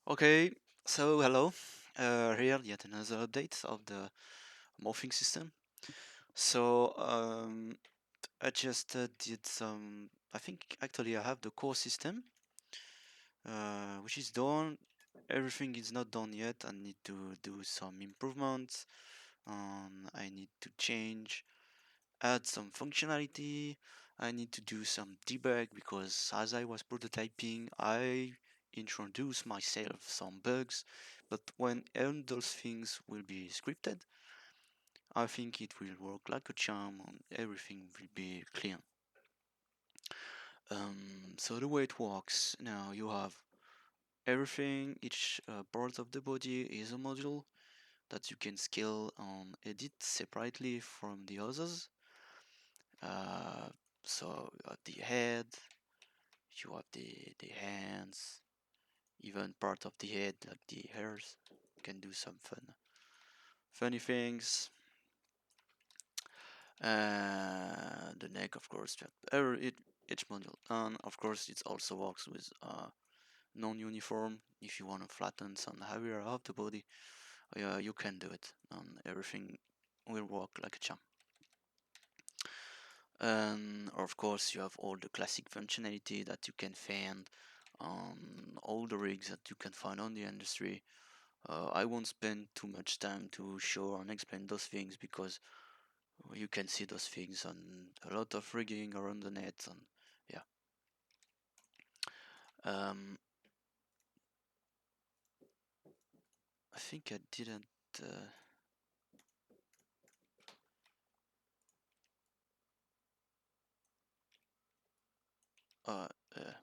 Okay, so hello. Here yet another update of the morphing system. So I just did some. I think actually I have the core system, which is done. Everything is not done yet. I need to do some improvements. I need to change, add some functionality. I need to do some debug because as I was prototyping, I introduced myself some bugs. But when all those things will be scripted, I think it will work like a charm and everything will be clean. So the way it works now, you have everything. Each part of the body is a module that you can scale and edit separately from the others. Uh, so you have the head, you have the hands, even part of the head like the hairs. You can do some funny things. The neck, of course, each module, and of course it also works with non-uniform. If you want to flatten some area of the body, you can do it, and everything will work like a charm. And of course, you have all the classic functionality that you can find on all the rigs that you can find on the industry. I won't spend too much time to show and explain those things because you can see those things on a lot of rigging around the net. And yeah, um, I think I didn't. Uh, uh, uh,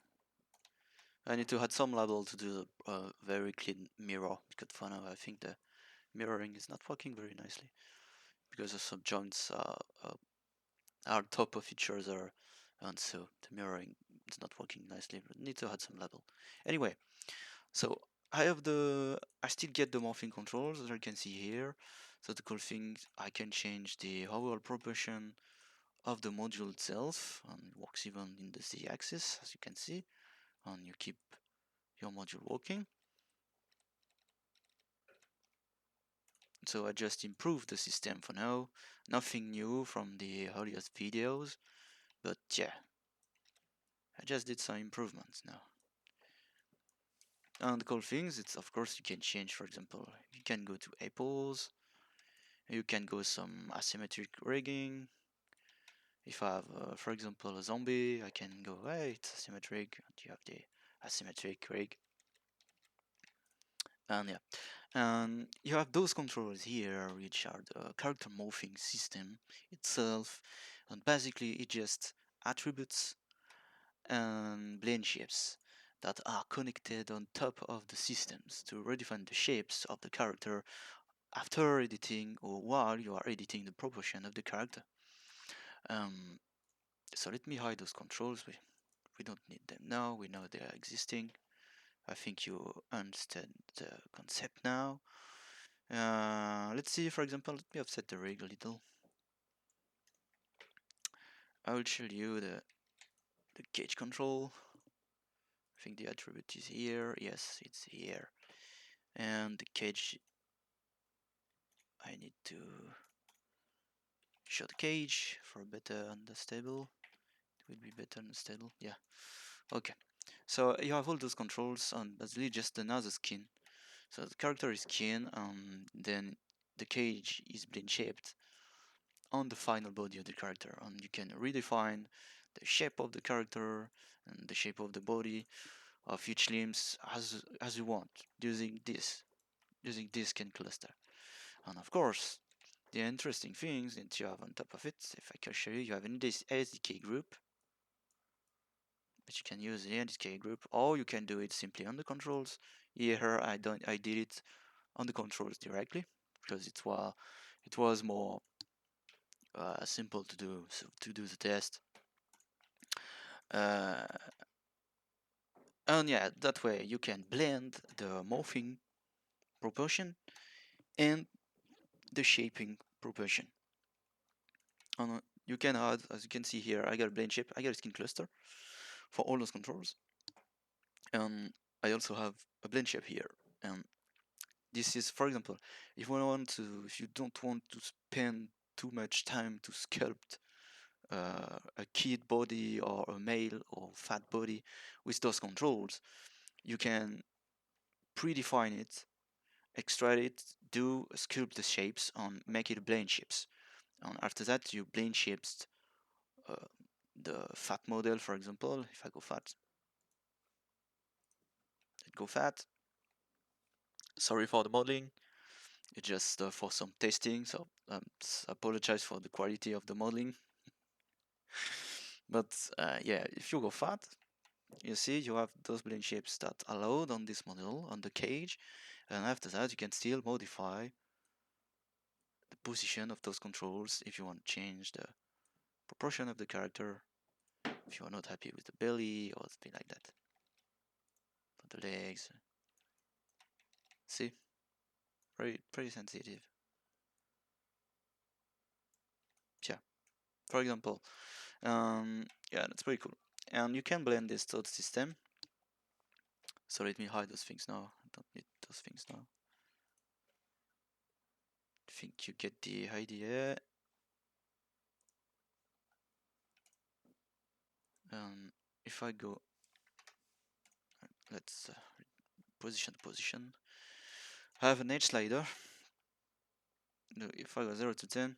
I need to add some level to do a very clean mirror because for now I think the mirroring is not working very nicely because of some joints are top of each other, and so the mirroring is not working nicely. But need to add some level. Anyway, so I still get the morphing controls as you can see here. So the cool thing, I can change the overall proportion of the module itself, and it works even in the z-axis as you can see, and you keep your module working. So I just improved the system for now. Nothing new from the earliest videos, but yeah, I just did some improvements now. And the cool things, it's of course you can change, for example, you can go to apples, you can go some asymmetric rigging. If I have, for example, a zombie, I can go, hey, it's asymmetric, and you have the asymmetric rig. And yeah, and you have those controls here, which are the character morphing system itself, and basically it just attributes and blend shapes that are connected on top of the systems to redefine the shapes of the character after editing or while you are editing the proportion of the character. Um, so let me hide those controls. We don't need them now. We know they are existing. I think you understand the concept now. Let's see, for example, let me offset the rig a little. I will show you the cage control. I think the attribute is here. Yes, it's here. And the cage, I need to show the cage for better understable. It will be better understable. Yeah. Okay. So you have all those controls on basically just another skin. So the character is skin, then the cage is blade shaped on the final body of the character, and you can redefine the shape of the character and the shape of the body of each limbs as you want using this skin cluster. And of course, the interesting things that you have on top of it, if I can show you, you have this SDK group, but you can use the SDK group, or you can do it simply on the controls. Here I did it on the controls directly because it was more simple to do, so to do the test. Uh, and yeah, that way you can blend the morphing proportion and the shaping proportion. And you can add, as you can see here, I got a blend shape, I got a skin cluster for all those controls. I also have a blend shape here, and this is, for example, if you don't want to spend too much time to sculpt a kid body or a male or fat body with those controls, you can predefine it, extract it, do sculpt the shapes, and make it blend shapes. And after that, you blend shapes uh, the fat model, for example. If I go fat, it go fat. Sorry for the modeling. It's just for some testing, so apologize for the quality of the modeling. But yeah, if you go fat, you see you have those blend shapes that are allowed on this model, on the cage, and after that you can still modify the position of those controls if you want to change the proportion of the character, if you are not happy with the belly or something like that. For the legs, see, pretty sensitive. Yeah, for example, yeah, that's pretty cool. And you can blend this third system. So let me hide those things now. I don't need those things now. I think you get the idea. If I go, let's position. I have an edge slider. If I go 0 to 10,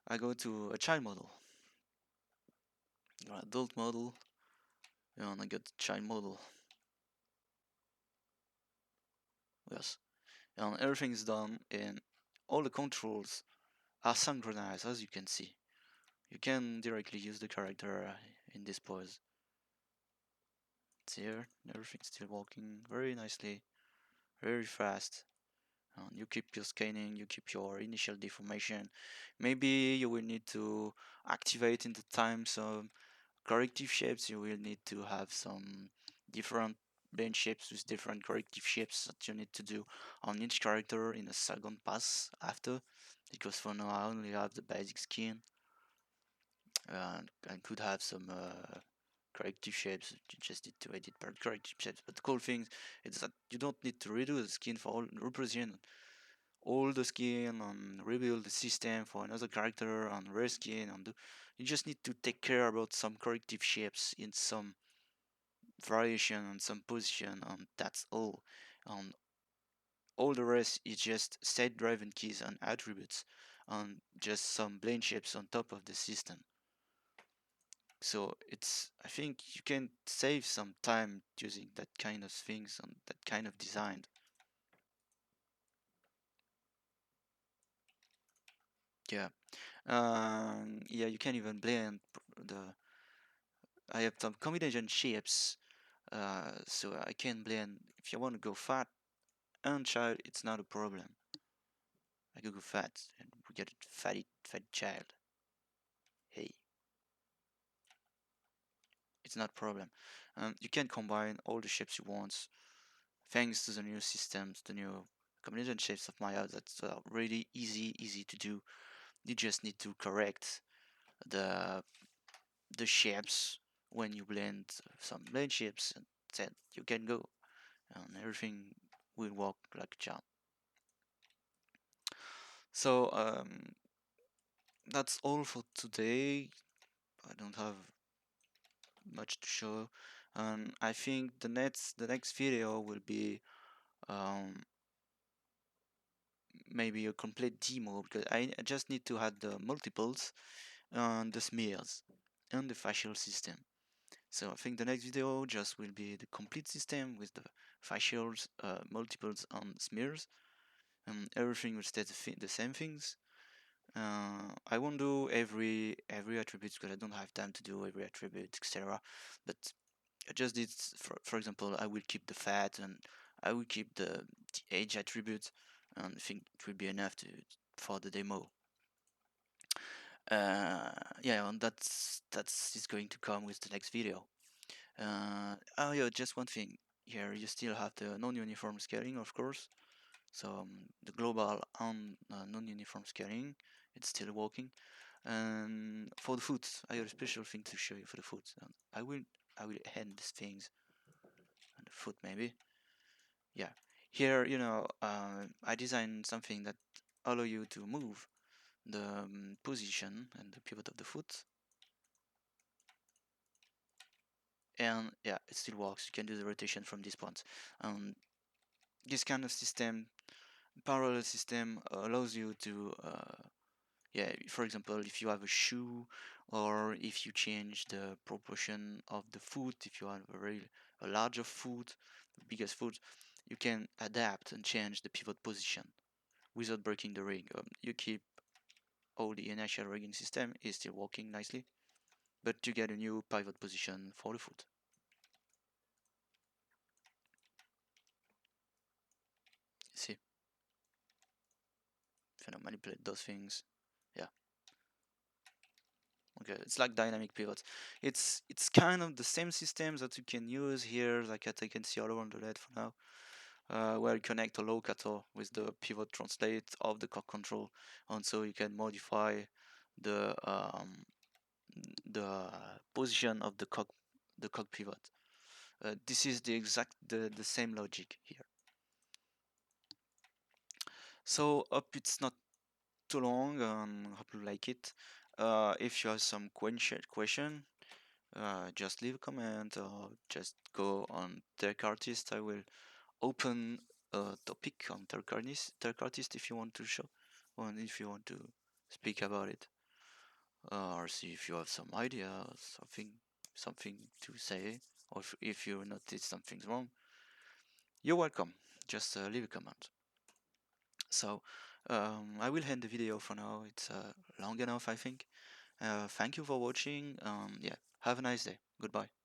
I go to a child model, adult model, and I get child model. Yes, and everything is done, and all the controls are synchronized, as you can see. You can directly use the character in this pose. It's here, everything's still working very nicely, very fast. You keep your scanning, you keep your initial deformation. Maybe you will need to activate in the time some corrective shapes. You will need to have some different blend shapes with different corrective shapes that you need to do on each character in a second pass after. Because for now I only have the basic skin, and I could have some corrective shapes. You just need to edit per corrective shapes. But the cool thing is that you don't need to redo the skin for all represent all the skin and rebuild the system for another character and reskin and you just need to take care about some corrective shapes in some variation and some position, and that's all. And all the rest is just state driven keys and attributes and just some blend shapes on top of the system. So it's, I think you can save some time using that kind of things and that kind of design. Yeah. Yeah, you can even blend the I have some combination shapes, so I can blend. If you want to go fat and child, it's not a problem. I could go fat and we get a fatty child. Hey, it's not a problem. You can combine all the shapes you want thanks to the new systems, the new combination shapes of Maya. That's really easy to do. You just need to correct the the shapes when you blend some blend shapes, and then you can go, and everything will work like a charm. So that's all for today. I don't have much to show, and I think the next video will be um, maybe a complete demo because I just need to add the multiples and the smears and the facial system. So I think the next video just will be the complete system with the facials, multiples, and smears, and everything will stay the same things. I won't do every attribute because I don't have time to do every attribute, etc. But I just did, for example, I will keep the fat and I will keep the age attribute, and I think it will be enough to for the demo. Yeah, and that's is going to come with the next video. Oh yeah, just one thing. Here you still have the non-uniform scaling, of course. So the global and non-uniform scaling, it's still working. And for the foot, I have a special thing to show you for the foot. And I will end these things. And foot maybe. Yeah. Here, I designed something that allow you to move the position and the pivot of the foot. And yeah, it still works. You can do the rotation from this point. This kind of system, parallel system, allows you to yeah, for example, if you have a shoe, or if you change the proportion of the foot, if you have a larger foot, biggest foot, you can adapt and change the pivot position without breaking the rig. You keep all the initial rigging system is still working nicely, but you get a new pivot position for the foot. See, if you manipulate those things, yeah. Okay, it's like dynamic pivots. It's kind of the same system that you can use here, like I can see all around the LED for now, where you connect a locator with the pivot translate of the cock control, and so you can modify the position of the cock pivot. This is the same logic here. So hope it's not too long. Hope you like it. If you have some question, just leave a comment or just go on techArtist. I will open a topic on techArtist if you want to show, or if you want to speak about it, or see if you have some idea or something to say, or if you notice something's wrong. You're welcome. Just leave a comment. So I will end the video for now. It's long enough, I think. Thank you for watching. Yeah, have a nice day. Goodbye.